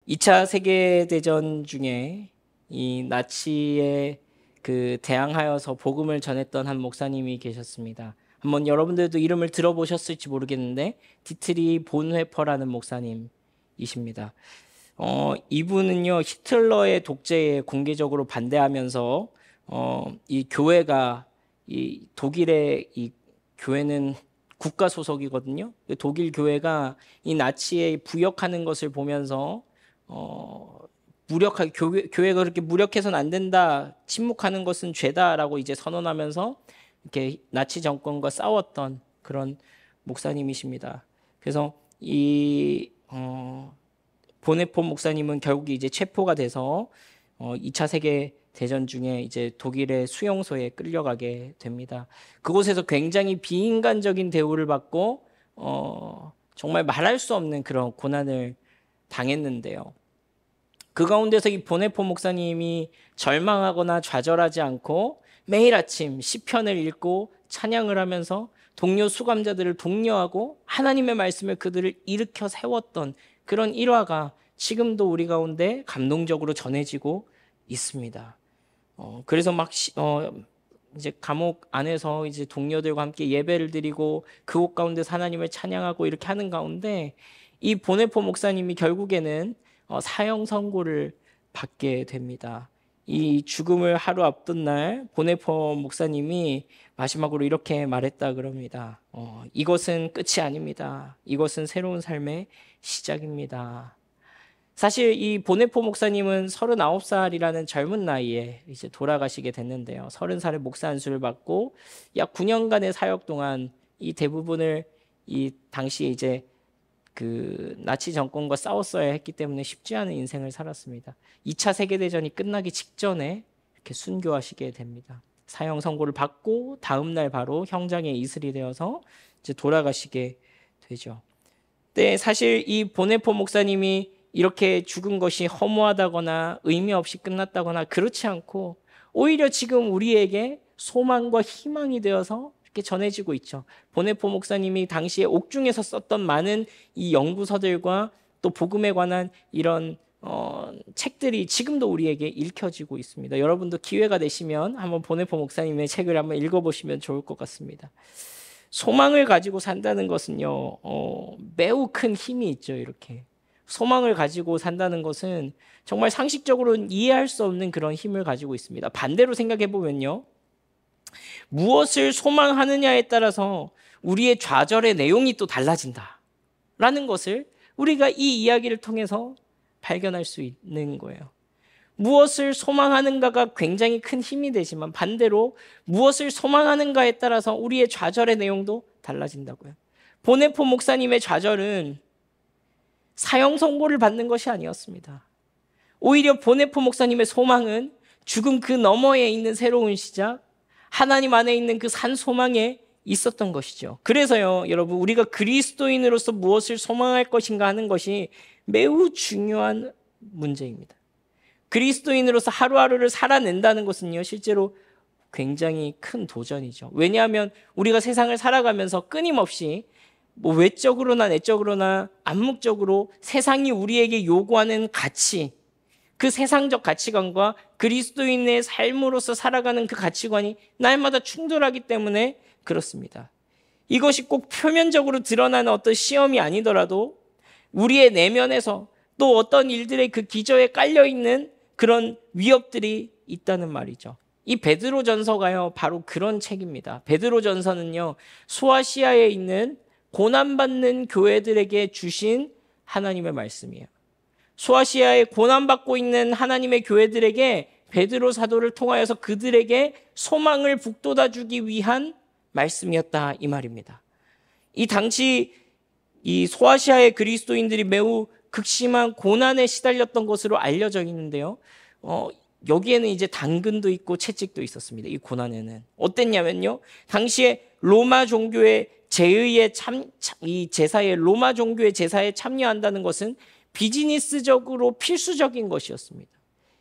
2차 세계대전 중에 이 나치에 대항하여서 복음을 전했던 한 목사님이 계셨습니다. 한번 여러분들도 이름을 들어보셨을지 모르겠는데 디트리 본회퍼라는 목사님이십니다. 이분은요 히틀러의 독재에 공개적으로 반대하면서 이 교회가 이 독일의 이 교회는 국가 소속이거든요. 독일 교회가 이 나치에 부역하는 것을 보면서 무력하게 교회가 그렇게 무력해서는 안 된다, 침묵하는 것은 죄다라고 이제 선언하면서 이렇게 나치 정권과 싸웠던 그런 목사님이십니다. 그래서 이 보네포 목사님은 결국 이제 체포가 돼서 2차 세계 대전 중에 이제 독일의 수용소에 끌려가게 됩니다. 그곳에서 굉장히 비인간적인 대우를 받고 정말 말할 수 없는 그런 고난을 당했는데요. 그 가운데서 이 보네포 목사님이 절망하거나 좌절하지 않고 매일 아침 시편을 읽고 찬양을 하면서 동료 수감자들을 독려하고 하나님의 말씀을 그들을 일으켜 세웠던 그런 일화가 지금도 우리 가운데 감동적으로 전해지고 있습니다. 그래서 막 이제 감옥 안에서 이제 동료들과 함께 예배를 드리고 그곳 가운데서 하나님을 찬양하고 이렇게 하는 가운데 이 보네포 목사님이 결국에는 사형 선고를 받게 됩니다. 이 죽음을 하루 앞둔 날 보네포 목사님이 마지막으로 이렇게 말했다 그럽니다. 이것은 끝이 아닙니다. 이것은 새로운 삶의 시작입니다. 사실 이 보네포 목사님은 39살이라는 젊은 나이에 이제 돌아가시게 됐는데요. 30살에 목사 안수를 받고 약 9년간의 사역 동안 이 대부분을 이 당시에 이제 그 나치 정권과 싸웠어야 했기 때문에 쉽지 않은 인생을 살았습니다. 2차 세계대전이 끝나기 직전에 이렇게 순교하시게 됩니다. 사형 선고를 받고 다음 날 바로 형장에 이슬이 되어서 이제 돌아가시게 되죠. 근데 사실 이 보네포 목사님이 이렇게 죽은 것이 허무하다거나 의미 없이 끝났다거나 그렇지 않고 오히려 지금 우리에게 소망과 희망이 되어서 이렇게 전해지고 있죠. 보네포 목사님이 당시에 옥중에서 썼던 많은 이 연구서들과 또 복음에 관한 이런 책들이 지금도 우리에게 읽혀지고 있습니다. 여러분도 기회가 되시면 한번 보네포 목사님의 책을 한번 읽어보시면 좋을 것 같습니다. 소망을 가지고 산다는 것은요, 매우 큰 힘이 있죠. 이렇게 소망을 가지고 산다는 것은 정말 상식적으로는 이해할 수 없는 그런 힘을 가지고 있습니다. 반대로 생각해 보면요, 무엇을 소망하느냐에 따라서 우리의 좌절의 내용이 또 달라진다라는 것을 우리가 이 이야기를 통해서 발견할 수 있는 거예요. 무엇을 소망하는가가 굉장히 큰 힘이 되지만 반대로 무엇을 소망하는가에 따라서 우리의 좌절의 내용도 달라진다고요. 보네포 목사님의 좌절은 사형 선고를 받는 것이 아니었습니다. 오히려 보네포 목사님의 소망은 죽음 그 너머에 있는 새로운 시작, 하나님 안에 있는 그 산 소망에 있었던 것이죠. 그래서요, 여러분, 우리가 그리스도인으로서 무엇을 소망할 것인가 하는 것이 매우 중요한 문제입니다. 그리스도인으로서 하루하루를 살아낸다는 것은요, 실제로 굉장히 큰 도전이죠. 왜냐하면 우리가 세상을 살아가면서 끊임없이 뭐 외적으로나 내적으로나 암묵적으로 세상이 우리에게 요구하는 가치, 그 세상적 가치관과 그리스도인의 삶으로서 살아가는 그 가치관이 날마다 충돌하기 때문에 그렇습니다. 이것이 꼭 표면적으로 드러나는 어떤 시험이 아니더라도 우리의 내면에서 또 어떤 일들의 그 기저에 깔려있는 그런 위협들이 있다는 말이죠. 이 베드로전서가요, 바로 그런 책입니다. 베드로전서는요, 소아시아에 있는 고난받는 교회들에게 주신 하나님의 말씀이에요. 소아시아에 고난받고 있는 하나님의 교회들에게 베드로 사도를 통하여서 그들에게 소망을 북돋아 주기 위한 말씀이었다, 이 말입니다. 이 당시 이 소아시아의 그리스도인들이 매우 극심한 고난에 시달렸던 것으로 알려져 있는데요. 여기에는 이제 당근도 있고 채찍도 있었습니다. 이 고난에는 어땠냐면요, 당시에 로마 종교의 제의의 이 제사에 로마 종교의 제사에 참여한다는 것은 비즈니스적으로 필수적인 것이었습니다.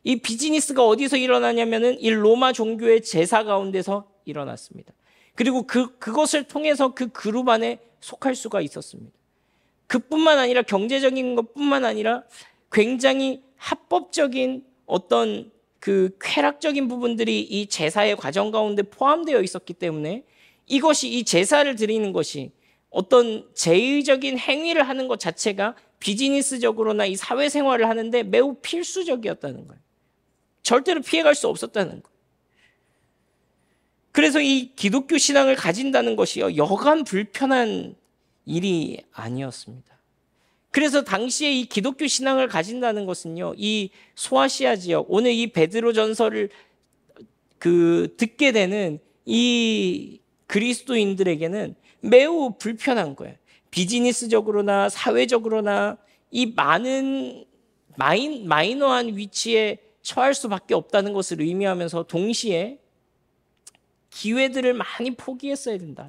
이 비즈니스가 어디서 일어나냐면은 이 로마 종교의 제사 가운데서 일어났습니다. 그리고 그것을 통해서 그 그룹 안에 속할 수가 있었습니다. 그뿐만 아니라 경제적인 것뿐만 아니라 굉장히 합법적인 어떤 그 쾌락적인 부분들이 이 제사의 과정 가운데 포함되어 있었기 때문에 이것이, 이 제사를 드리는 것이 어떤 제의적인 행위를 하는 것 자체가 비즈니스적으로나 이 사회생활을 하는데 매우 필수적이었다는 거예요. 절대로 피해갈 수 없었다는 거예요. 그래서 이 기독교 신앙을 가진다는 것이요, 여간 불편한 일이 아니었습니다. 그래서 당시에 이 기독교 신앙을 가진다는 것은요, 이 소아시아 지역, 오늘 이 베드로전서를 듣게 되는 이 그리스도인들에게는 매우 불편한 거예요. 비즈니스적으로나 사회적으로나 이 많은 마이너한 위치에 처할 수밖에 없다는 것을 의미하면서 동시에 기회들을 많이 포기했어야 된다.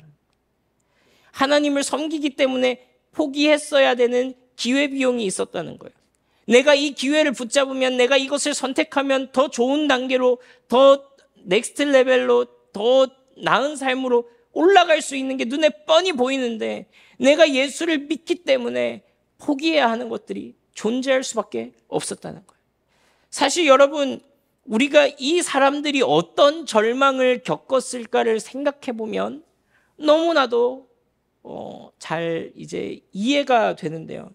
하나님을 섬기기 때문에 포기했어야 되는 기회비용이 있었다는 거예요. 내가 이 기회를 붙잡으면, 내가 이것을 선택하면 더 좋은 단계로, 더 넥스트 레벨로, 더 나은 삶으로 올라갈 수 있는 게 눈에 뻔히 보이는데 내가 예수를 믿기 때문에 포기해야 하는 것들이 존재할 수밖에 없었다는 거예요. 사실 여러분, 우리가 이 사람들이 어떤 절망을 겪었을까를 생각해 보면 너무나도 잘 이제 이해가 되는데요.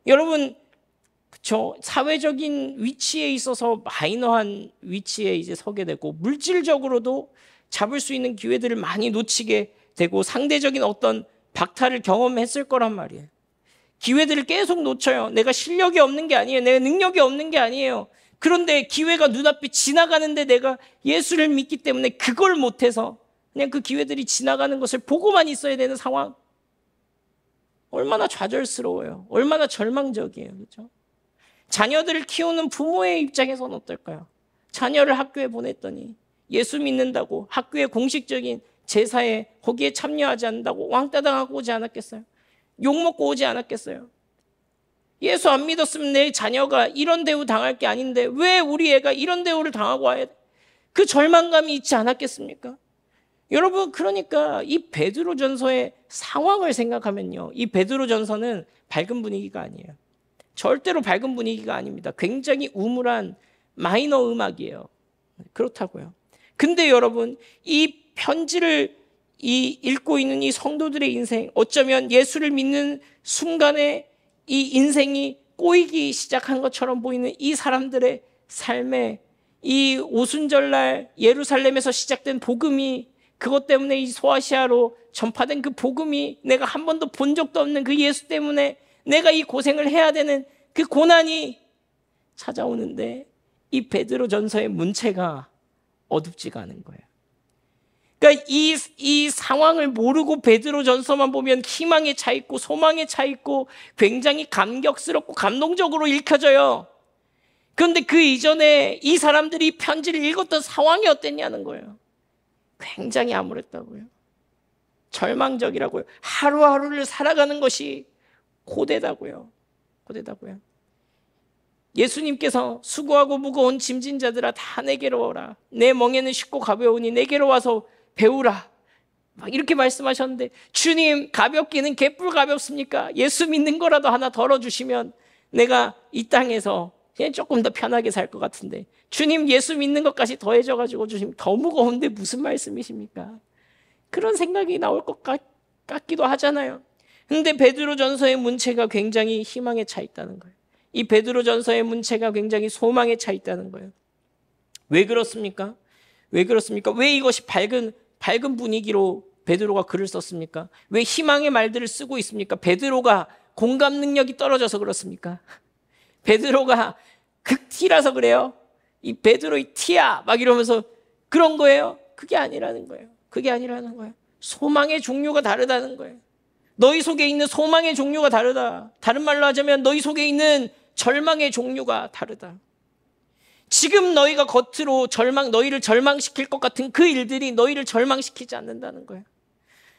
여러분, 그쵸? 사회적인 위치에 있어서 마이너한 위치에 이제 서게 되고, 물질적으로도 잡을 수 있는 기회들을 많이 놓치게 되고, 상대적인 어떤 박탈을 경험했을 거란 말이에요. 기회들을 계속 놓쳐요. 내가 실력이 없는 게 아니에요. 내가 능력이 없는 게 아니에요. 그런데 기회가 눈앞에 지나가는데 내가 예수를 믿기 때문에 그걸 못해서 그냥 그 기회들이 지나가는 것을 보고만 있어야 되는 상황. 얼마나 좌절스러워요. 얼마나 절망적이에요. 그렇죠? 자녀들을 키우는 부모의 입장에서는 어떨까요? 자녀를 학교에 보냈더니 예수 믿는다고 학교의 공식적인 제사에 거기에 참여하지 않는다고 왕따 당하고 오지 않았겠어요? 욕먹고 오지 않았겠어요? 예수 안 믿었으면 내 자녀가 이런 대우 당할 게 아닌데 왜 우리 애가 이런 대우를 당하고 와야 돼? 그 절망감이 있지 않았겠습니까? 여러분, 그러니까 이 베드로전서의 상황을 생각하면요, 이 베드로전서는 밝은 분위기가 아니에요. 절대로 밝은 분위기가 아닙니다. 굉장히 우물한 마이너 음악이에요. 그렇다고요. 근데 여러분, 이 편지를 읽고 있는 이 성도들의 인생, 어쩌면 예수를 믿는 순간에 이 인생이 꼬이기 시작한 것처럼 보이는 이 사람들의 삶에, 이 오순절날 예루살렘에서 시작된 복음이, 그것 때문에 이 소아시아로 전파된 그 복음이, 내가 한 번도 본 적도 없는 그 예수 때문에 내가 이 고생을 해야 되는 그 고난이 찾아오는데 이 베드로전서의 문체가 어둡지가 않은 거예요. 그러니까 이 상황을 모르고 베드로전서만 보면 희망에 차 있고 소망에 차 있고 굉장히 감격스럽고 감동적으로 읽혀져요. 그런데 그 이전에 이 사람들이 편지를 읽었던 상황이 어땠냐는 거예요. 굉장히 암울했다고요. 절망적이라고요. 하루하루를 살아가는 것이 고되다고요. 고되다고요. 예수님께서 수고하고 무거운 짐진 자들아 다 내게로 오라. 내 멍에는 쉽고 가벼우니 내게로 와서 배우라. 막 이렇게 말씀하셨는데, 주님, 가볍기는 개뿔 가볍습니까? 예수 믿는 거라도 하나 덜어주시면 내가 이 땅에서 그냥 조금 더 편하게 살 것 같은데, 주님, 예수 믿는 것까지 더해져가지고 주님 더 무거운데 무슨 말씀이십니까? 그런 생각이 나올 것 같기도 하잖아요. 근데 베드로전서의 문체가 굉장히 희망에 차 있다는 거예요. 이 베드로전서의 문체가 굉장히 소망에 차 있다는 거예요. 왜 그렇습니까? 왜 그렇습니까? 왜 이것이 밝은 분위기로 베드로가 글을 썼습니까? 왜 희망의 말들을 쓰고 있습니까? 베드로가 공감 능력이 떨어져서 그렇습니까? 베드로가 극티라서 그래요? 이 베드로의 티야 막 이러면서 그런 거예요? 그게 아니라는 거예요. 그게 아니라는 거예요. 소망의 종류가 다르다는 거예요. 너희 속에 있는 소망의 종류가 다르다. 다른 말로 하자면 너희 속에 있는 절망의 종류가 다르다. 지금 너희가 겉으로 너희를 절망시킬 것 같은 그 일들이 너희를 절망시키지 않는다는 거예요.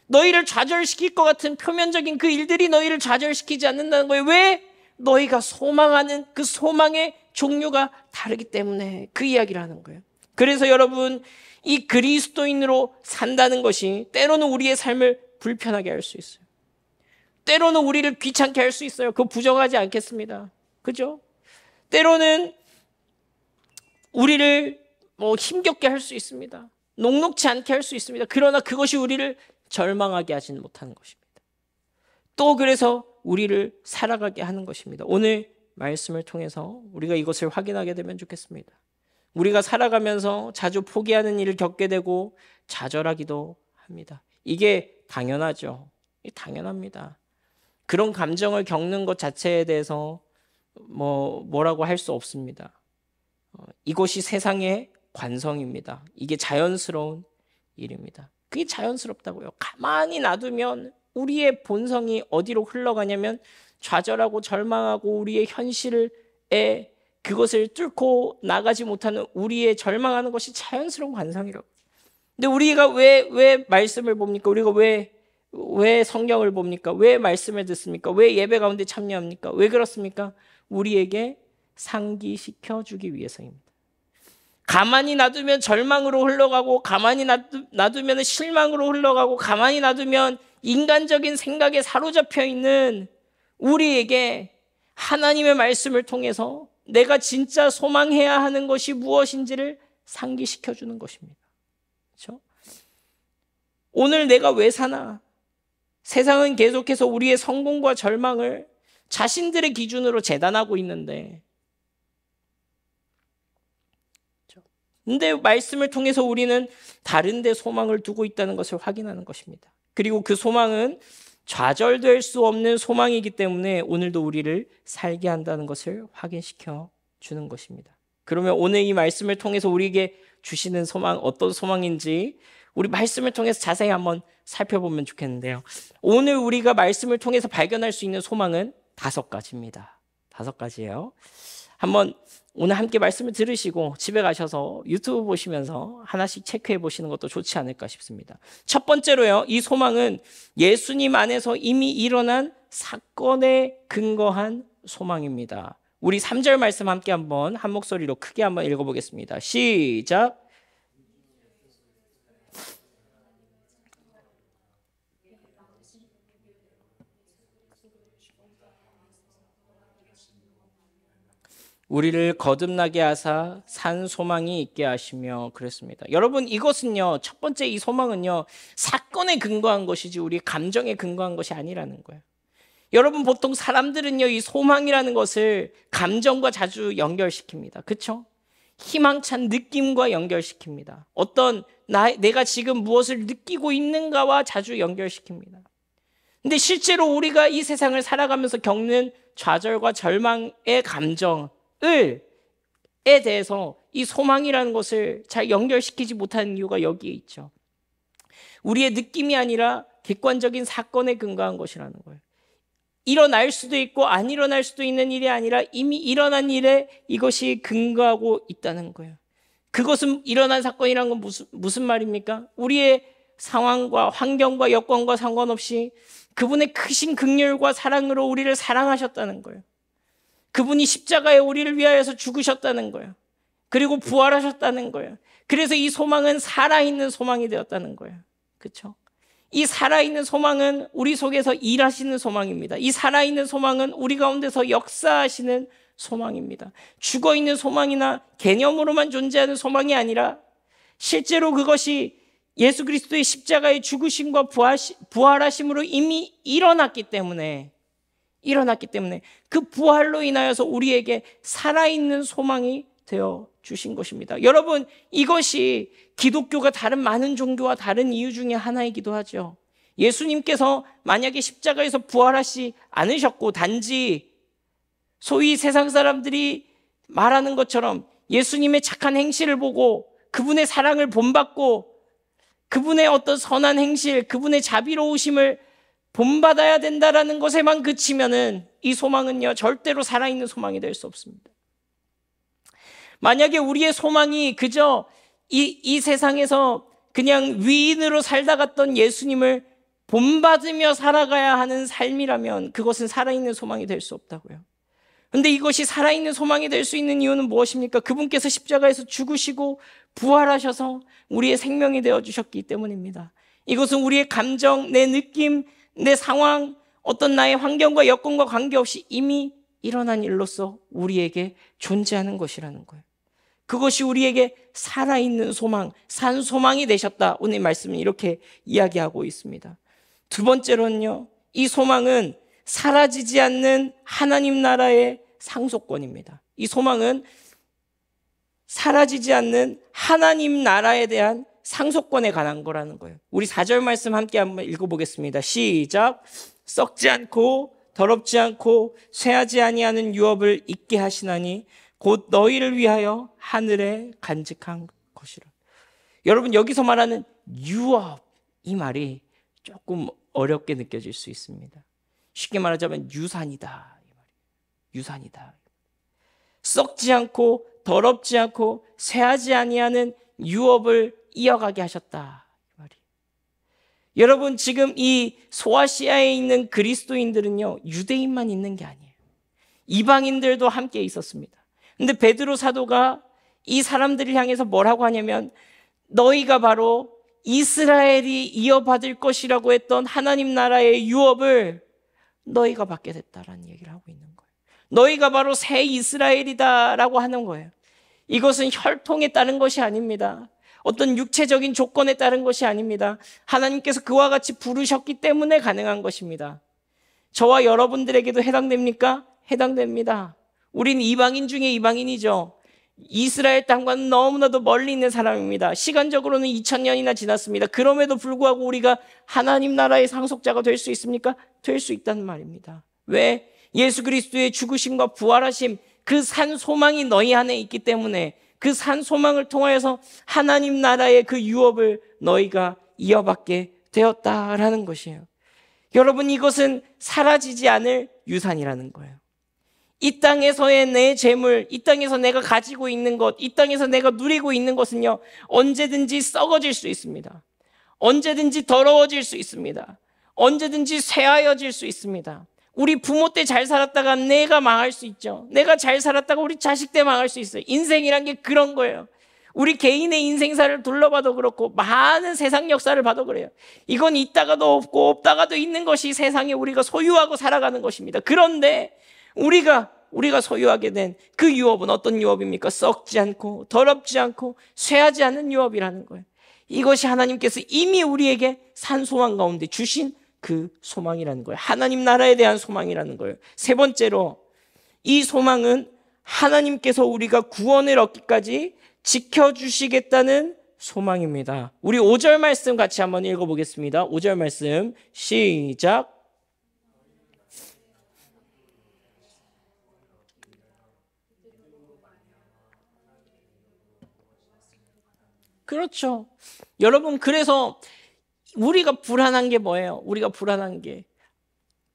너희를 좌절시킬 것 같은 표면적인 그 일들이 너희를 좌절시키지 않는다는 거예요. 왜? 너희가 소망하는 그 소망의 종류가 다르기 때문에 그 이야기를 하는 거예요. 그래서 여러분, 이 그리스도인으로 산다는 것이 때로는 우리의 삶을 불편하게 할 수 있어요. 때로는 우리를 귀찮게 할 수 있어요. 그거 부정하지 않겠습니다. 그죠? 때로는 우리를 힘겹게 할 수 있습니다. 녹록지 않게 할 수 있습니다. 그러나 그것이 우리를 절망하게 하지는 못하는 것입니다. 또 그래서 우리를 살아가게 하는 것입니다. 오늘 말씀을 통해서 우리가 이것을 확인하게 되면 좋겠습니다. 우리가 살아가면서 자주 포기하는 일을 겪게 되고 좌절하기도 합니다. 이게 당연하죠. 당연합니다. 그런 감정을 겪는 것 자체에 대해서 뭐라고 할 수 없습니다. 이것이 세상의 관성입니다. 이게 자연스러운 일입니다. 그게 자연스럽다고요. 가만히 놔두면 우리의 본성이 어디로 흘러가냐면 좌절하고 절망하고 우리의 현실에 그것을 뚫고 나가지 못하는 우리의 절망하는 것이 자연스러운 관성이라고. 근데 우리가 왜 말씀을 봅니까? 우리가 왜 성경을 봅니까? 왜 말씀을 듣습니까? 왜 예배 가운데 참여합니까? 왜 그렇습니까? 우리에게 상기시켜 주기 위해서입니다. 가만히 놔두면 절망으로 흘러가고, 가만히 놔두면 실망으로 흘러가고, 가만히 놔두면 인간적인 생각에 사로잡혀 있는 우리에게 하나님의 말씀을 통해서 내가 진짜 소망해야 하는 것이 무엇인지를 상기시켜 주는 것입니다. 그렇죠? 오늘 내가 왜 사나? 세상은 계속해서 우리의 성공과 절망을 자신들의 기준으로 재단하고 있는데, 근데 말씀을 통해서 우리는 다른 데 소망을 두고 있다는 것을 확인하는 것입니다. 그리고 그 소망은 좌절될 수 없는 소망이기 때문에 오늘도 우리를 살게 한다는 것을 확인시켜 주는 것입니다. 그러면 오늘 이 말씀을 통해서 우리에게 주시는 소망, 어떤 소망인지 우리 말씀을 통해서 자세히 한번 살펴보면 좋겠는데요. 오늘 우리가 말씀을 통해서 발견할 수 있는 소망은 5가지입니다. 5가지예요. 한번 오늘 함께 말씀을 들으시고 집에 가셔서 유튜브 보시면서 하나씩 체크해 보시는 것도 좋지 않을까 싶습니다. 첫 번째로요, 이 소망은 예수님 안에서 이미 일어난 사건에 근거한 소망입니다. 우리 3절 말씀 함께 한번 한 목소리로 크게 한번 읽어보겠습니다. 시작. 우리를 거듭나게 하사 산 소망이 있게 하시며 그랬습니다. 여러분, 이것은요, 첫 번째 이 소망은요, 사건에 근거한 것이지 우리 감정에 근거한 것이 아니라는 거예요. 여러분, 보통 사람들은요, 이 소망이라는 것을 감정과 자주 연결시킵니다. 그렇죠? 희망찬 느낌과 연결시킵니다. 내가 지금 무엇을 느끼고 있는가와 자주 연결시킵니다. 근데 실제로 우리가 이 세상을 살아가면서 겪는 좌절과 절망의 감정에 대해서 이 소망이라는 것을 잘 연결시키지 못하는 이유가 여기에 있죠. 우리의 느낌이 아니라 객관적인 사건에 근거한 것이라는 거예요. 일어날 수도 있고 안 일어날 수도 있는 일이 아니라 이미 일어난 일에 이것이 근거하고 있다는 거예요. 그것은 일어난 사건이란 건 무슨 말입니까? 우리의 상황과 환경과 여건과 상관없이 그분의 크신 긍휼과 사랑으로 우리를 사랑하셨다는 거예요. 그분이 십자가에 우리를 위하여서 죽으셨다는 거예요. 그리고 부활하셨다는 거예요. 그래서 이 소망은 살아있는 소망이 되었다는 거예요. 그렇죠? 이 살아있는 소망은 우리 속에서 일하시는 소망입니다. 이 살아있는 소망은 우리 가운데서 역사하시는 소망입니다. 죽어있는 소망이나 개념으로만 존재하는 소망이 아니라 실제로 그것이 예수 그리스도의 십자가의 죽으심과 부활하심으로 이미 일어났기 때문에 그 부활로 인하여서 우리에게 살아있는 소망이 되어 주신 것입니다. 여러분, 이것이 기독교가 다른 많은 종교와 다른 이유 중에 하나이기도 하죠. 예수님께서 만약에 십자가에서 부활하시 않으셨고 단지 소위 세상 사람들이 말하는 것처럼 예수님의 착한 행실을 보고 그분의 사랑을 본받고 그분의 어떤 선한 행실, 그분의 자비로우심을 본받아야 된다라는 것에만 그치면은 이 소망은요, 절대로 살아있는 소망이 될 수 없습니다. 만약에 우리의 소망이 그저 이 세상에서 그냥 위인으로 살다 갔던 예수님을 본받으며 살아가야 하는 삶이라면 그것은 살아있는 소망이 될 수 없다고요. 그런데 이것이 살아있는 소망이 될 수 있는 이유는 무엇입니까? 그분께서 십자가에서 죽으시고 부활하셔서 우리의 생명이 되어주셨기 때문입니다. 이것은 우리의 감정, 내 느낌, 내 상황, 어떤 나의 환경과 여건과 관계없이 이미 일어난 일로서 우리에게 존재하는 것이라는 거예요. 그것이 우리에게 살아있는 소망, 산 소망이 되셨다. 오늘 말씀은 이렇게 이야기하고 있습니다. 두 번째로는요, 이 소망은 사라지지 않는 하나님 나라의 상속권입니다. 이 소망은 사라지지 않는 하나님 나라에 대한 상속권에 관한 거라는 거예요. 우리 4절 말씀 함께 한번 읽어보겠습니다. 시작. 썩지 않고 더럽지 않고 쇠하지 아니하는 유업을 있게 하시나니 곧 너희를 위하여 하늘에 간직한 것이라. 여러분, 여기서 말하는 유업, 이 말이 조금 어렵게 느껴질 수 있습니다. 쉽게 말하자면 유산이다, 이 말이에요. 유산이다. 썩지 않고 더럽지 않고 쇠하지 아니하는 유업을 이어가게 하셨다, 이 말이에요. 여러분, 지금 이 소아시아에 있는 그리스도인들은요, 유대인만 있는 게 아니에요. 이방인들도 함께 있었습니다. 근데 베드로 사도가 이 사람들을 향해서 뭐라고 하냐면, 너희가 바로 이스라엘이 이어받을 것이라고 했던 하나님 나라의 유업을 너희가 받게 됐다라는 얘기를 하고 있는 거예요. 너희가 바로 새 이스라엘이다라고 하는 거예요. 이것은 혈통에 따른 것이 아닙니다. 어떤 육체적인 조건에 따른 것이 아닙니다. 하나님께서 그와 같이 부르셨기 때문에 가능한 것입니다. 저와 여러분들에게도 해당됩니까? 해당됩니다. 우린 이방인 중에 이방인이죠. 이스라엘 땅과는 너무나도 멀리 있는 사람입니다. 시간적으로는 2000년이나 지났습니다. 그럼에도 불구하고 우리가 하나님 나라의 상속자가 될 수 있습니까? 될 수 있다는 말입니다. 왜? 예수 그리스도의 죽으심과 부활하심, 그 산 소망이 너희 안에 있기 때문에 그 산 소망을 통하여서 하나님 나라의 그 유업을 너희가 이어받게 되었다라는 것이에요. 여러분, 이것은 사라지지 않을 유산이라는 거예요. 이 땅에서의 내 재물, 이 땅에서 내가 가지고 있는 것, 이 땅에서 내가 누리고 있는 것은요, 언제든지 썩어질 수 있습니다. 언제든지 더러워질 수 있습니다. 언제든지 쇠하여질 수 있습니다. 우리 부모 때 잘 살았다가 내가 망할 수 있죠. 내가 잘 살았다가 우리 자식 때 망할 수 있어요. 인생이란 게 그런 거예요. 우리 개인의 인생사를 둘러봐도 그렇고 많은 세상 역사를 봐도 그래요. 이건 있다가도 없고 없다가도 있는 것이 세상에 우리가 소유하고 살아가는 것입니다. 그런데 우리가 소유하게 된 그 유업은 어떤 유업입니까? 썩지 않고 더럽지 않고 쇠하지 않는 유업이라는 거예요. 이것이 하나님께서 이미 우리에게 산 소망 가운데 주신 그 소망이라는 거예요. 하나님 나라에 대한 소망이라는 거예요. 세 번째로, 이 소망은 하나님께서 우리가 구원을 얻기까지 지켜주시겠다는 소망입니다. 우리 5절 말씀 같이 한번 읽어보겠습니다. 5절 말씀 시작. 그렇죠. 여러분, 그래서 우리가 불안한 게 뭐예요? 우리가 불안한 게,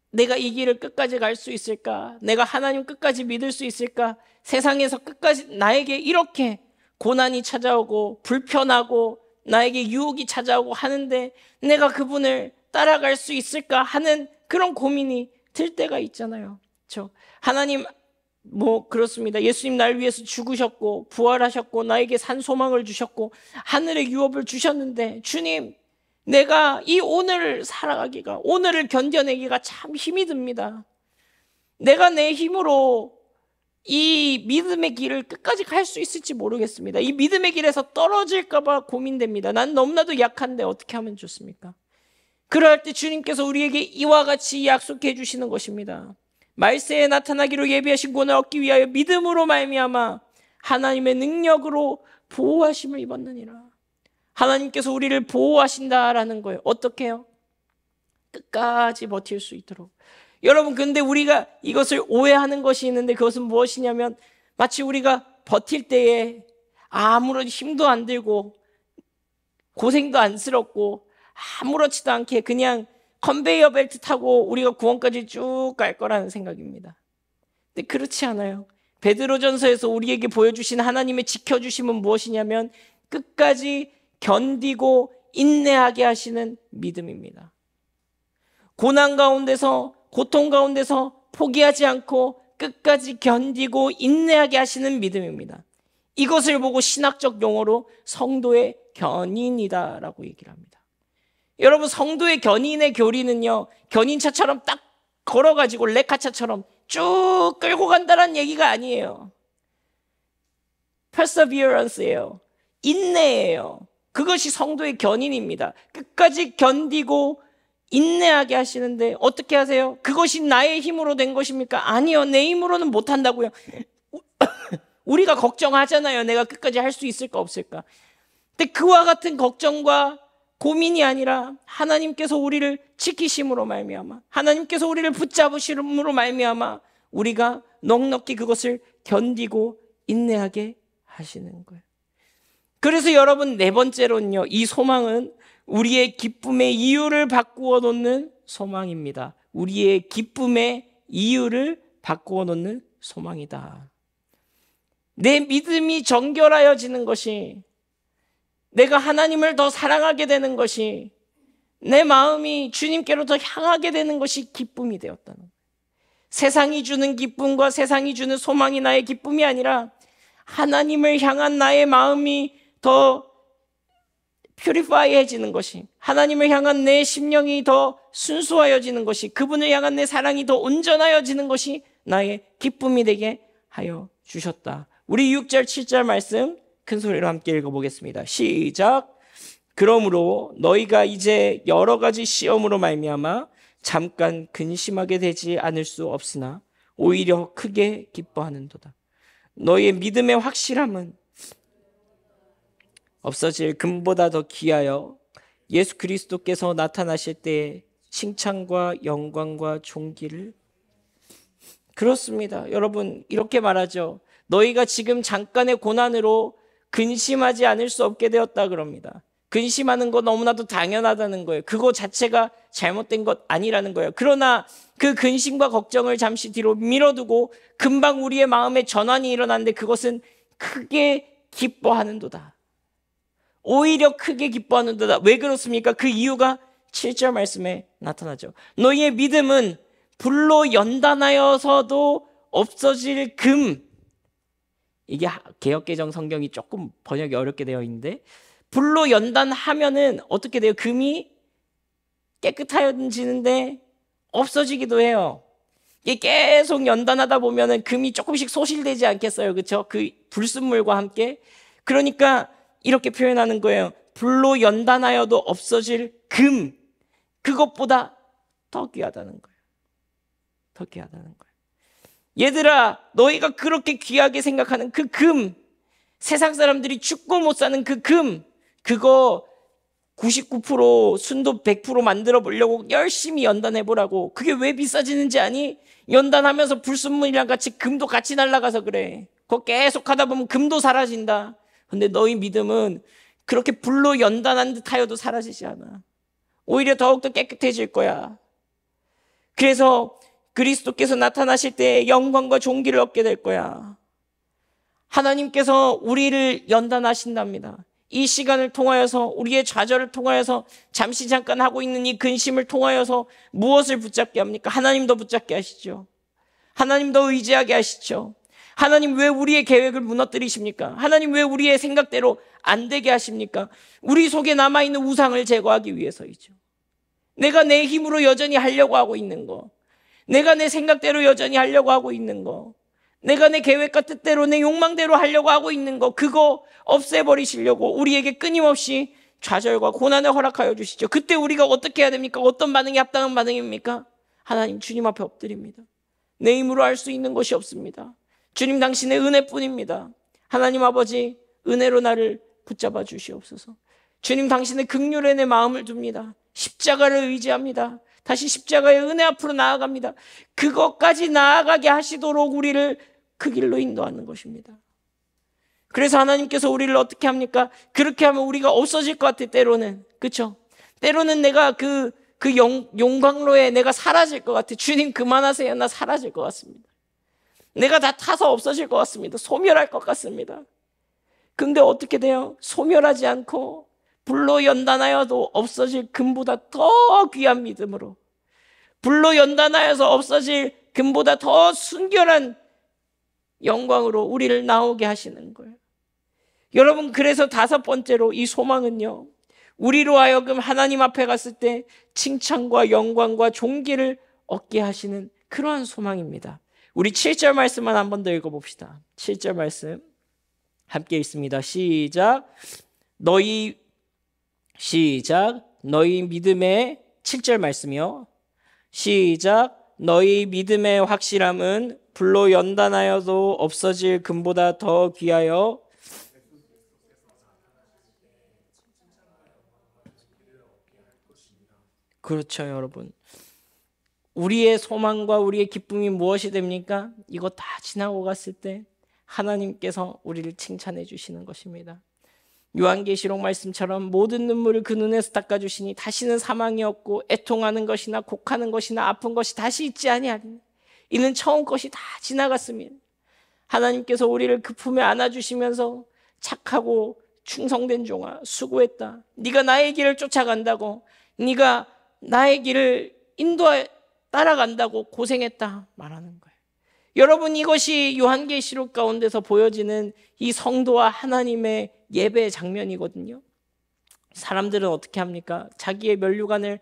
내가 이 길을 끝까지 갈 수 있을까? 내가 하나님 끝까지 믿을 수 있을까? 세상에서 끝까지 나에게 이렇게 고난이 찾아오고 불편하고 나에게 유혹이 찾아오고 하는데 내가 그분을 따라갈 수 있을까 하는 그런 고민이 들 때가 있잖아요. 그렇죠? 하나님, 그렇습니다. 예수님 날 위해서 죽으셨고 부활하셨고 나에게 산 소망을 주셨고 하늘의 유업을 주셨는데, 주님, 내가 이 오늘을 살아가기가, 오늘을 견뎌내기가 참 힘이 듭니다. 내가 내 힘으로 이 믿음의 길을 끝까지 갈 수 있을지 모르겠습니다. 이 믿음의 길에서 떨어질까 봐 고민됩니다. 난 너무나도 약한데 어떻게 하면 좋습니까? 그럴 때 주님께서 우리에게 이와 같이 약속해 주시는 것입니다. 말세에 나타나기로 예비하신 구원을 얻기 위하여 믿음으로 말미암아 하나님의 능력으로 보호하심을 입었느니라. 하나님께서 우리를 보호하신다라는 거예요. 어떻게 해요? 끝까지 버틸 수 있도록. 여러분, 근데 우리가 이것을 오해하는 것이 있는데, 그것은 무엇이냐면, 마치 우리가 버틸 때에 아무런 힘도 안 들고 고생도 안쓰럽고 아무렇지도 않게 그냥 컨베이어 벨트 타고 우리가 구원까지 쭉 갈 거라는 생각입니다. 근데 그렇지 않아요. 베드로전서에서 우리에게 보여주신 하나님의 지켜주심은 무엇이냐면, 끝까지 견디고 인내하게 하시는 믿음입니다. 고난 가운데서, 고통 가운데서 포기하지 않고 끝까지 견디고 인내하게 하시는 믿음입니다. 이것을 보고 신학적 용어로 성도의 견인이다라고 얘기를 합니다. 여러분, 성도의 견인의 교리는요, 견인차처럼 딱 걸어가지고 레카차처럼 쭉 끌고 간다는 얘기가 아니에요. perseverance예요. 인내예요. 그것이 성도의 견인입니다. 끝까지 견디고 인내하게 하시는데 어떻게 하세요? 그것이 나의 힘으로 된 것입니까? 아니요. 내 힘으로는 못한다고요. 우리가 걱정하잖아요. 내가 끝까지 할 수 있을까 없을까. 근데 그와 같은 걱정과 고민이 아니라 하나님께서 우리를 지키심으로 말미암아, 하나님께서 우리를 붙잡으심으로 말미암아 우리가 넉넉히 그것을 견디고 인내하게 하시는 거예요. 그래서 여러분, 네 번째로는요, 이 소망은 우리의 기쁨의 이유를 바꾸어 놓는 소망입니다. 우리의 기쁨의 이유를 바꾸어 놓는 소망이다. 내 믿음이 정결하여지는 것이, 내가 하나님을 더 사랑하게 되는 것이, 내 마음이 주님께로 더 향하게 되는 것이 기쁨이 되었다는 거예요. 세상이 주는 기쁨과 세상이 주는 소망이 나의 기쁨이 아니라 하나님을 향한 나의 마음이 더 퓨리파이해지는 것이, 하나님을 향한 내 심령이 더 순수하여지는 것이, 그분을 향한 내 사랑이 더 온전하여지는 것이 나의 기쁨이 되게 하여 주셨다. 우리 6절 7절 말씀 큰 소리로 함께 읽어보겠습니다. 시작. 그러므로 너희가 이제 여러 가지 시험으로 말미암아 잠깐 근심하게 되지 않을 수 없으나 오히려 크게 기뻐하는도다. 너희의 믿음의 확실함은 없어질 금보다 더 귀하여 예수 그리스도께서 나타나실 때에 칭찬과 영광과 존귀를. 그렇습니다. 여러분, 이렇게 말하죠. 너희가 지금 잠깐의 고난으로 근심하지 않을 수 없게 되었다 그럽니다. 근심하는 거 너무나도 당연하다는 거예요. 그거 자체가 잘못된 것 아니라는 거예요. 그러나 그 근심과 걱정을 잠시 뒤로 밀어두고 금방 우리의 마음에 전환이 일어나는데 그것은 크게 기뻐하는도다. 오히려 크게 기뻐하는도다. 왜 그렇습니까? 그 이유가 7절 말씀에 나타나죠. 너희의 믿음은 불로 연단하여서도 없어질 금. 이게 개역개정 성경이 조금 번역이 어렵게 되어 있는데, 불로 연단하면은 어떻게 돼요? 금이 깨끗해지는데 없어지기도 해요. 이게 계속 연단하다 보면은 금이 조금씩 소실되지 않겠어요? 그렇죠? 그 불순물과 함께. 그러니까 이렇게 표현하는 거예요. 불로 연단하여도 없어질 금, 그것보다 더 귀하다는 거예요. 더 귀하다는 거예요. 얘들아, 너희가 그렇게 귀하게 생각하는 그 금, 세상 사람들이 죽고 못 사는 그 금, 그거 99% 순도 100% 만들어 보려고 열심히 연단해 보라고. 그게 왜 비싸지는지 아니? 연단하면서 불순물이랑 같이 금도 같이 날아가서 그래. 그거 계속 하다 보면 금도 사라진다. 근데 너희 믿음은 그렇게 불로 연단한 듯 하여도 사라지지 않아. 오히려 더욱더 깨끗해질 거야. 그래서 그리스도께서 나타나실 때 영광과 존귀를 얻게 될 거야. 하나님께서 우리를 연단하신답니다. 이 시간을 통하여서, 우리의 좌절을 통하여서, 잠시 잠깐 하고 있는 이 근심을 통하여서 무엇을 붙잡게 합니까? 하나님도 붙잡게 하시죠. 하나님도 의지하게 하시죠. 하나님 왜 우리의 계획을 무너뜨리십니까? 하나님 왜 우리의 생각대로 안 되게 하십니까? 우리 속에 남아있는 우상을 제거하기 위해서이죠. 내가 내 힘으로 여전히 하려고 하고 있는 거, 내가 내 생각대로 여전히 하려고 하고 있는 거, 내가 내 계획과 뜻대로 내 욕망대로 하려고 하고 있는 거, 그거 없애버리시려고 우리에게 끊임없이 좌절과 고난을 허락하여 주시죠. 그때 우리가 어떻게 해야 됩니까? 어떤 반응이 합당한 반응입니까? 하나님, 주님 앞에 엎드립니다. 내 힘으로 할 수 있는 것이 없습니다. 주님, 당신의 은혜뿐입니다. 하나님 아버지, 은혜로 나를 붙잡아 주시옵소서. 주님, 당신의 긍휼에 내 마음을 둡니다. 십자가를 의지합니다. 다시 십자가의 은혜 앞으로 나아갑니다. 그것까지 나아가게 하시도록 우리를 그 길로 인도하는 것입니다. 그래서 하나님께서 우리를 어떻게 합니까? 그렇게 하면 우리가 없어질 것 같아, 때로는. 그렇죠? 때로는 내가 그 용광로에 내가 사라질 것 같아. 주님 그만하세요. 나 사라질 것 같습니다. 내가 다 타서 없어질 것 같습니다. 소멸할 것 같습니다. 근데 어떻게 돼요? 소멸하지 않고 불로 연단하여도 없어질 금보다 더 귀한 믿음으로, 불로 연단하여서 없어질 금보다 더 순결한 영광으로 우리를 나오게 하시는 거예요. 여러분, 그래서 다섯 번째로 이 소망은요, 우리로 하여금 하나님 앞에 갔을 때 칭찬과 영광과 존귀를 얻게 하시는 그러한 소망입니다. 우리 7절 말씀만 한 번 더 읽어봅시다. 7절 말씀 함께 읽습니다. 시작. 너희 믿음의 7절 말씀이요. 시작. 너희 믿음의 확실함은 불로 연단하여도 없어질 금보다 더 귀하여 그렇죠, 여러분. 우리의 소망과 우리의 기쁨이 무엇이 됩니까? 이거 다 지나고 갔을 때 하나님께서 우리를 칭찬해 주시는 것입니다. 요한계시록 말씀처럼 모든 눈물을 그 눈에서 닦아주시니 다시는 사망이 없고 애통하는 것이나 곡하는 것이나 아픈 것이 다시 있지 아니하리니 이는 처음 것이 다 지나갔습니다. 하나님께서 우리를 그 품에 안아주시면서 착하고 충성된 종아 수고했다. 네가 나의 길을 쫓아간다고, 네가 나의 길을 따라간다고 고생했다 말하는 거예요. 여러분, 이것이 요한계시록 가운데서 보여지는 이 성도와 하나님의 예배 장면이거든요. 사람들은 어떻게 합니까? 자기의 면류관을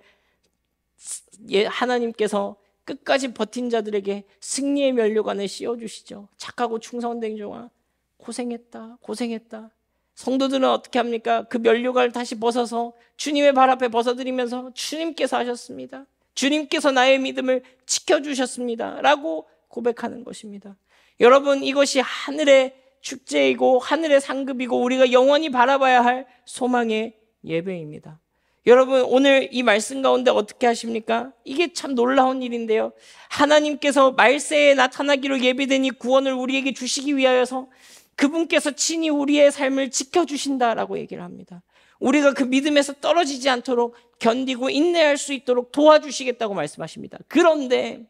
하나님께서 끝까지 버틴 자들에게 승리의 면류관을 씌워주시죠. 착하고 충성된 종아 고생했다 고생했다. 성도들은 어떻게 합니까? 그 면류관을 다시 벗어서 주님의 발 앞에 벗어드리면서 주님께서 하셨습니다, 주님께서 나의 믿음을 지켜주셨습니다 라고 고백하는 것입니다. 여러분, 이것이 하늘의 축제이고 하늘의 상급이고 우리가 영원히 바라봐야 할 소망의 예배입니다. 여러분, 오늘 이 말씀 가운데 어떻게 하십니까? 이게 참 놀라운 일인데요, 하나님께서 말세에 나타나기로 예비된 이 구원을 우리에게 주시기 위하여서 그분께서 친히 우리의 삶을 지켜주신다라고 얘기를 합니다. 우리가 그 믿음에서 떨어지지 않도록 견디고 인내할 수 있도록 도와주시겠다고 말씀하십니다. 그런데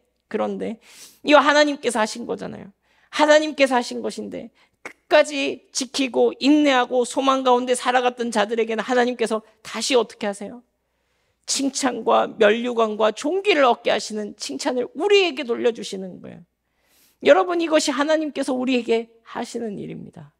이거 하나님께서 하신 거잖아요. 하나님께서 하신 것인데 끝까지 지키고 인내하고 소망 가운데 살아갔던 자들에게는 하나님께서 다시 어떻게 하세요? 칭찬과 면류관과 존귀를 얻게 하시는 칭찬을 우리에게 돌려주시는 거예요. 여러분, 이것이 하나님께서 우리에게 하시는 일입니다.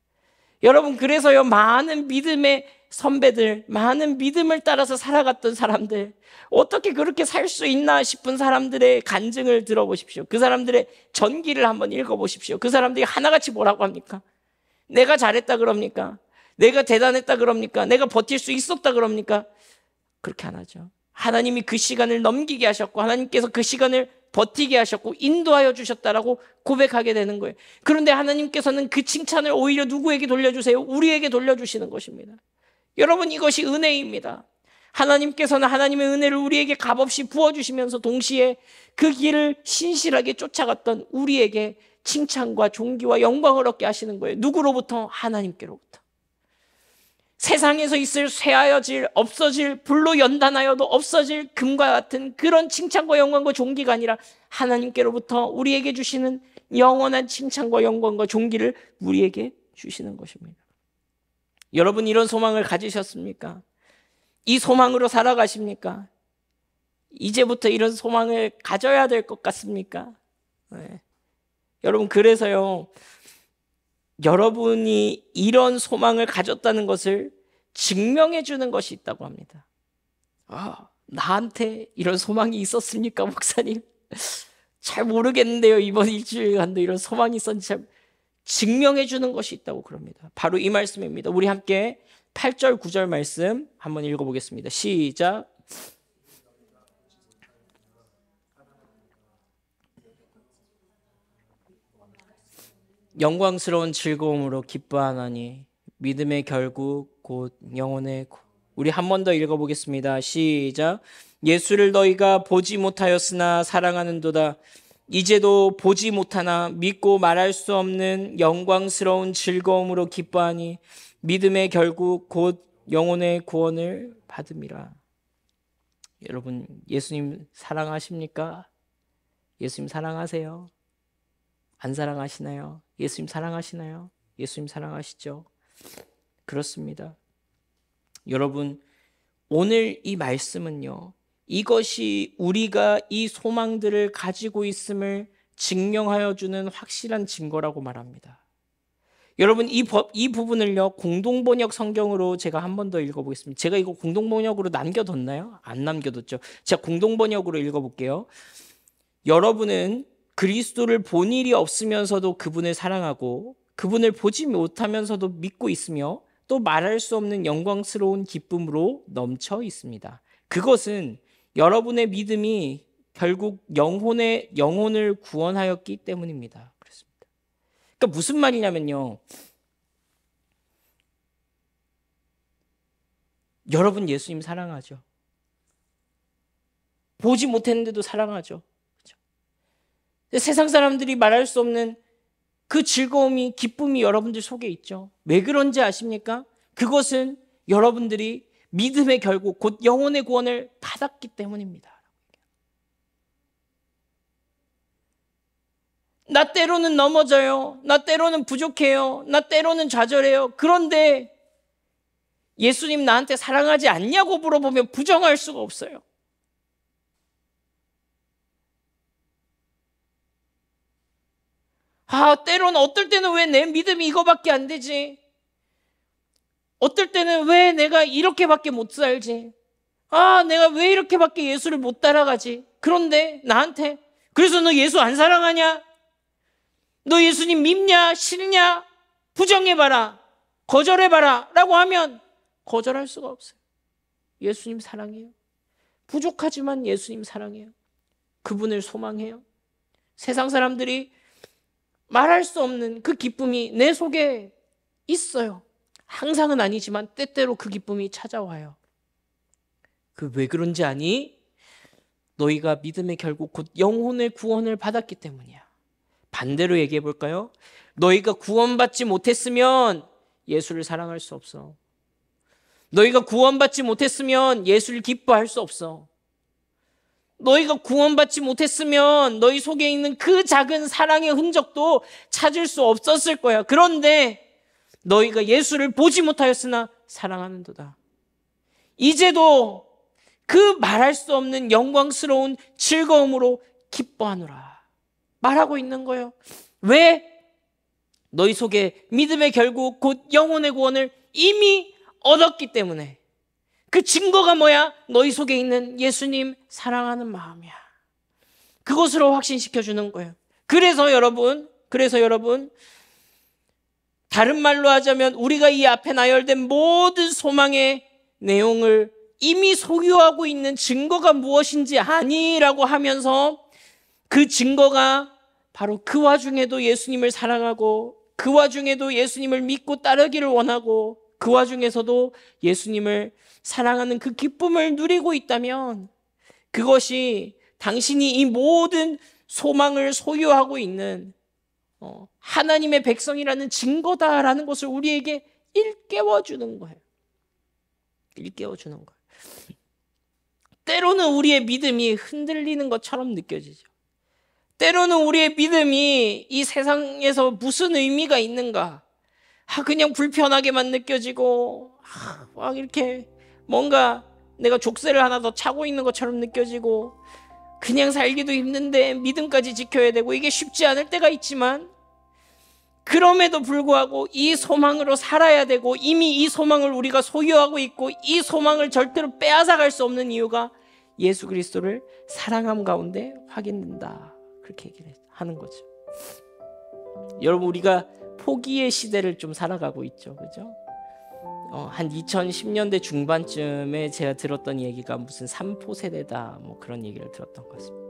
여러분, 그래서요, 많은 믿음의 선배들, 많은 믿음을 따라서 살아갔던 사람들, 어떻게 그렇게 살 수 있나 싶은 사람들의 간증을 들어보십시오. 그 사람들의 전기를 한번 읽어보십시오. 그 사람들이 하나같이 뭐라고 합니까? 내가 잘했다 그럽니까? 내가 대단했다 그럽니까? 내가 버틸 수 있었다 그럽니까? 그렇게 안 하죠. 하나님이 그 시간을 넘기게 하셨고 하나님께서 그 시간을 버티게 하셨고 인도하여 주셨다라고 고백하게 되는 거예요. 그런데 하나님께서는 그 칭찬을 오히려 누구에게 돌려주세요? 우리에게 돌려주시는 것입니다. 여러분, 이것이 은혜입니다. 하나님께서는 하나님의 은혜를 우리에게 값없이 부어주시면서 동시에 그 길을 신실하게 쫓아갔던 우리에게 칭찬과 존귀와 영광을 얻게 하시는 거예요. 누구로부터? 하나님께로부터. 세상에서 있을 쇠하여질, 없어질, 불로 연단하여도 없어질 금과 같은 그런 칭찬과 영광과 존귀가 아니라 하나님께로부터 우리에게 주시는 영원한 칭찬과 영광과 존귀를 우리에게 주시는 것입니다. 여러분, 이런 소망을 가지셨습니까? 이 소망으로 살아가십니까? 이제부터 이런 소망을 가져야 될 것 같습니까? 네. 여러분, 그래서요, 여러분이 이런 소망을 가졌다는 것을 증명해 주는 것이 있다고 합니다. 나한테 이런 소망이 있었습니까, 목사님? 잘 모르겠는데요. 이번 일주일간도 이런 소망이 있었는지 잘 증명해 주는 것이 있다고 그럽니다. 바로 이 말씀입니다. 우리 함께 8절 9절 말씀 한번 읽어보겠습니다. 시작. 영광스러운 즐거움으로 기뻐하나니 믿음의 결국 곧 영혼의 우리 한 번 더 읽어보겠습니다. 시작. 예수를 너희가 보지 못하였으나 사랑하는도다. 이제도 보지 못하나 믿고 말할 수 없는 영광스러운 즐거움으로 기뻐하니 믿음의 결국 곧 영혼의 구원을 받음이라. 여러분, 예수님 사랑하십니까? 예수님 사랑하세요? 안 사랑하시나요? 예수님 사랑하시나요? 예수님 사랑하시죠? 그렇습니다. 여러분, 오늘 이 말씀은요, 이것이 우리가 이 소망들을 가지고 있음을 증명하여 주는 확실한 증거라고 말합니다. 여러분, 이 부분을요, 공동번역 성경으로 제가 한 번 더 읽어보겠습니다. 제가 이거 공동번역으로 남겨뒀나요? 안 남겨뒀죠. 제가 공동번역으로 읽어볼게요. 여러분은 그리스도를 본 일이 없으면서도 그분을 사랑하고 그분을 보지 못하면서도 믿고 있으며 또 말할 수 없는 영광스러운 기쁨으로 넘쳐 있습니다. 그것은 여러분의 믿음이 결국 영혼을 구원하였기 때문입니다. 그렇습니다. 그러니까 무슨 말이냐면요. 여러분 예수님 사랑하죠. 보지 못했는데도 사랑하죠. 그렇죠? 세상 사람들이 말할 수 없는 그 즐거움이, 기쁨이 여러분들 속에 있죠. 왜 그런지 아십니까? 그것은 여러분들이 믿음의 결국 곧 영혼의 구원을 받았기 때문입니다. 나 때로는 넘어져요. 나 때로는 부족해요. 나 때로는 좌절해요. 그런데 예수님 나한테 사랑하지 않냐고 물어보면 부정할 수가 없어요. 때로는 어떨 때는 왜 내 믿음이 이거밖에 안 되지? 어떨 때는 왜 내가 이렇게밖에 못 살지? 내가 왜 이렇게밖에 예수를 못 따라가지? 그런데 나한테 그래서 너 예수 안 사랑하냐? 너 예수님 믿냐? 싫냐? 부정해봐라. 거절해봐라. 라고 하면 거절할 수가 없어요. 예수님 사랑해요. 부족하지만 예수님 사랑해요. 그분을 소망해요. 세상 사람들이 말할 수 없는 그 기쁨이 내 속에 있어요. 항상은 아니지만 때때로 그 기쁨이 찾아와요. 그 왜 그런지 아니? 너희가 믿음의 결국 곧 영혼의 구원을 받았기 때문이야. 반대로 얘기해 볼까요? 너희가 구원받지 못했으면 예수를 사랑할 수 없어. 너희가 구원받지 못했으면 예수를 기뻐할 수 없어. 너희가 구원받지 못했으면 너희 속에 있는 그 작은 사랑의 흔적도 찾을 수 없었을 거야. 그런데 너희가 예수를 보지 못하였으나 사랑하는도다. 이제도 그 말할 수 없는 영광스러운 즐거움으로 기뻐하노라 말하고 있는 거예요. 왜? 너희 속에 믿음의 결국 곧 영혼의 구원을 이미 얻었기 때문에. 그 증거가 뭐야? 너희 속에 있는 예수님 사랑하는 마음이야. 그것으로 확신시켜주는 거예요. 그래서 여러분 다른 말로 하자면 우리가 이 앞에 나열된 모든 소망의 내용을 이미 소유하고 있는 증거가 무엇인지 아니라고 하면서 그 증거가 바로 그 와중에도 예수님을 사랑하고 그 와중에도 예수님을 믿고 따르기를 원하고 그 와중에서도 예수님을 사랑하는 그 기쁨을 누리고 있다면 그것이 당신이 이 모든 소망을 소유하고 있는 하나님의 백성이라는 증거다라는 것을 우리에게 일깨워주는 거예요. 일깨워주는 거예요. 때로는 우리의 믿음이 흔들리는 것처럼 느껴지죠. 때로는 우리의 믿음이 이 세상에서 무슨 의미가 있는가? 그냥 불편하게만 느껴지고 막 이렇게 뭔가 내가 족쇄를 하나 더 차고 있는 것처럼 느껴지고 그냥 살기도 힘든데 믿음까지 지켜야 되고 이게 쉽지 않을 때가 있지만 그럼에도 불구하고 이 소망으로 살아야 되고 이미 이 소망을 우리가 소유하고 있고 이 소망을 절대로 빼앗아갈 수 없는 이유가 예수 그리스도를 사랑함 가운데 확인된다. 그렇게 얘기를 하는 거죠. 여러분 우리가 포기의 시대를 좀 살아가고 있죠. 그죠? 한 2010년대 중반쯤에 제가 들었던 얘기가 무슨 3포 세대다 뭐 그런 얘기를 들었던 것 같습니다.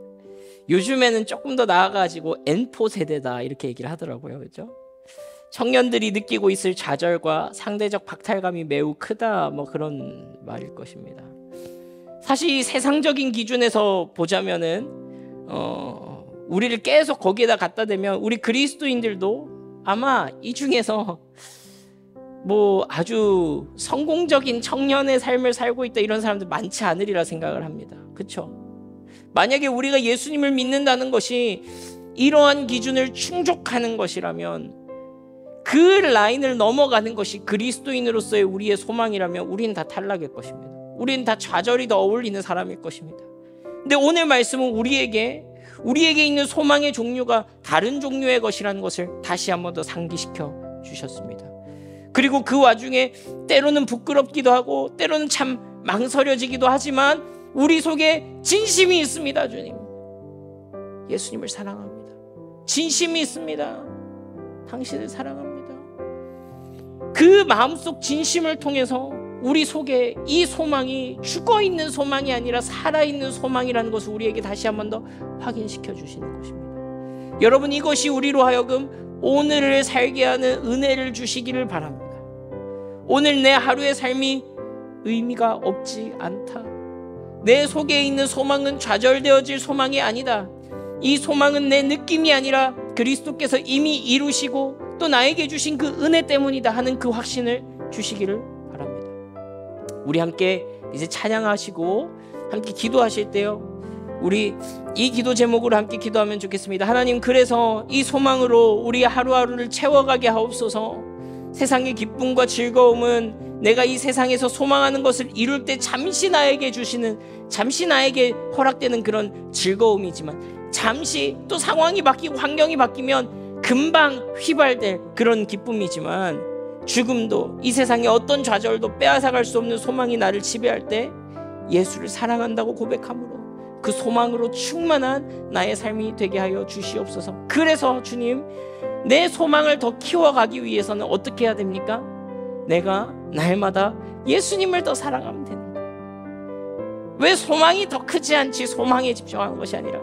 요즘에는 조금 더 나아가지고 N포 세대다 이렇게 얘기를 하더라고요. 그죠? 청년들이 느끼고 있을 좌절과 상대적 박탈감이 매우 크다 뭐 그런 말일 것입니다. 사실 이 세상적인 기준에서 보자면은 우리를 계속 거기에다 갖다 대면 우리 그리스도인들도 아마 이 중에서 뭐 아주 성공적인 청년의 삶을 살고 있다 이런 사람들 많지 않으리라 생각을 합니다. 그렇죠? 만약에 우리가 예수님을 믿는다는 것이 이러한 기준을 충족하는 것이라면 그 라인을 넘어가는 것이 그리스도인으로서의 우리의 소망이라면 우리는 다 탈락일 것입니다. 우리는 다 좌절이 더 어울리는 사람일 것입니다. 근데 오늘 말씀은 우리에게 있는 소망의 종류가 다른 종류의 것이라는 것을 다시 한 번 더 상기시켜 주셨습니다. 그리고 그 와중에 때로는 부끄럽기도 하고 때로는 참 망설여지기도 하지만 우리 속에 진심이 있습니다. 주님, 예수님을 사랑합니다. 진심이 있습니다. 당신을 사랑합니다. 그 마음속 진심을 통해서 우리 속에 이 소망이 죽어있는 소망이 아니라 살아있는 소망이라는 것을 우리에게 다시 한 번 더 확인시켜 주시는 것입니다. 여러분, 이것이 우리로 하여금 오늘을 살게 하는 은혜를 주시기를 바랍니다. 오늘 내 하루의 삶이 의미가 없지 않다. 내 속에 있는 소망은 좌절되어질 소망이 아니다. 이 소망은 내 느낌이 아니라 그리스도께서 이미 이루시고 또 나에게 주신 그 은혜 때문이다 하는 그 확신을 주시기를 바랍니다. 우리 함께 이제 찬양하시고 함께 기도하실 때요, 우리 이 기도 제목으로 함께 기도하면 좋겠습니다. 하나님, 그래서 이 소망으로 우리 하루하루를 채워가게 하옵소서. 세상의 기쁨과 즐거움은 내가 이 세상에서 소망하는 것을 이룰 때 잠시 나에게 주시는, 잠시 나에게 허락되는 그런 즐거움이지만, 잠시 또 상황이 바뀌고 환경이 바뀌면 금방 휘발될 그런 기쁨이지만, 죽음도 이 세상의 어떤 좌절도 빼앗아갈 수 없는 소망이 나를 지배할 때 예수를 사랑한다고 고백함으로 그 소망으로 충만한 나의 삶이 되게 하여 주시옵소서. 그래서 주님, 내 소망을 더 키워가기 위해서는 어떻게 해야 됩니까? 내가 날마다 예수님을 더 사랑하면 되는 거예요. 왜 소망이 더 크지 않지? 소망에 집중하는 것이 아니라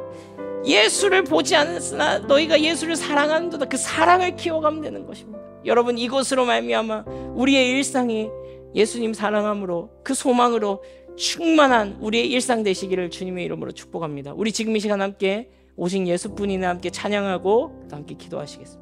예수를 보지 않았으나 너희가 예수를 사랑하는도다. 그 사랑을 키워가면 되는 것입니다. 여러분, 이것으로 말미암아 우리의 일상이 예수님 사랑함으로 그 소망으로 충만한 우리의 일상 되시기를 주님의 이름으로 축복합니다. 우리 지금 이 시간 함께 오직 예수뿐이나 함께 찬양하고 또 함께 기도하시겠습니다.